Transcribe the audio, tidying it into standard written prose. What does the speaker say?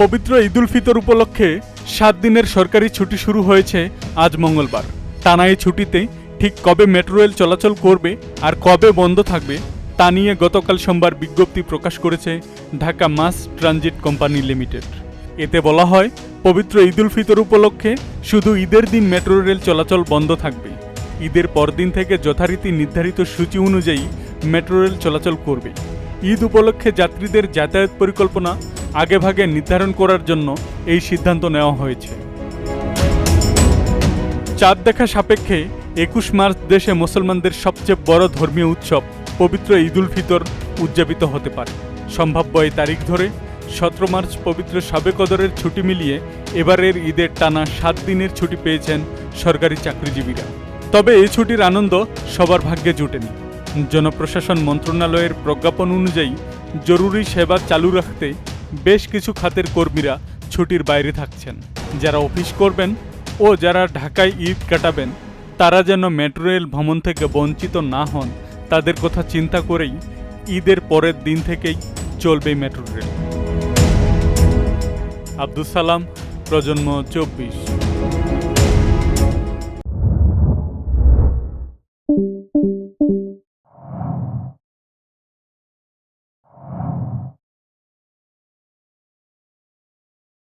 পবিত্র ঈদুল ফিতর উপলক্ষে 7 দিনের সরকারি ছুটি শুরু হয়েছে আজ মঙ্গলবার। টানা এই ছুটিতে ঠিক কবে মেট্রো রেল চলাচল করবে আর কবে বন্ধ থাকবে তা নিয়ে গতকাল সোমবার বিজ্ঞপ্তি প্রকাশ করেছে Dhaka Mass Transit Company Limited. এতে বলা হয়, পবিত্র ঈদুল ফিতর উপলক্ষে শুধু ঈদের দিন মেট্রো রেল চলাচল বন্ধ থাকবে। ঈদের পরদিন থেকে যথারীতি নির্ধারিত সূচি অনুযায়ী মেট্রো রেল চলাচল করবে। ঈদ উপলক্ষে যাত্রীদের যাতায়াত পরিকল্পনা আগেভাগে নির্ধারণ করার জন্য এই সিদ্ধান্ত নেওয়া হয়েছে। চাঁদ দেখা সাপেক্ষে 21 মার্চ দেশে মুসলমানদের সবচেয়ে বড় ধর্মীয় উৎসব পবিত্র ঈদুল ফিতর উদযাপিত হতে পারে। সম্ভাব্য এই তারিখ ধরে 17 মার্চ পবিত্র শবে কদরের ছুটি মিলিয়ে এবারের ঈদের টানা 7 দিনের ছুটি পেয়েছেন সরকারি চাকরিজীবীরা। তবে এই ছুটির আনন্দ সবার ভাগ্যে জুটেনি। জনপ্রশাসন মন্ত্রণালয়ের প্রজ্ঞাপন অনুযায়ী জরুরি সেবা চালু রাখতে বেশ কিছু খাতের কর্মীরা ছুটির বাইরে থাকছেন। যারা অফিস করবেন ও যারা ঢাকায় ঈদ কাটাবেন তারা যেন মেট্রো রেল ভ্রমণ থেকে বঞ্চিত না হন, তাদের কথা চিন্তা করেই ঈদের পরের দিন থেকেই চলবে মেট্রো রেল। আব্দুল সালাম, প্রজন্ম 24।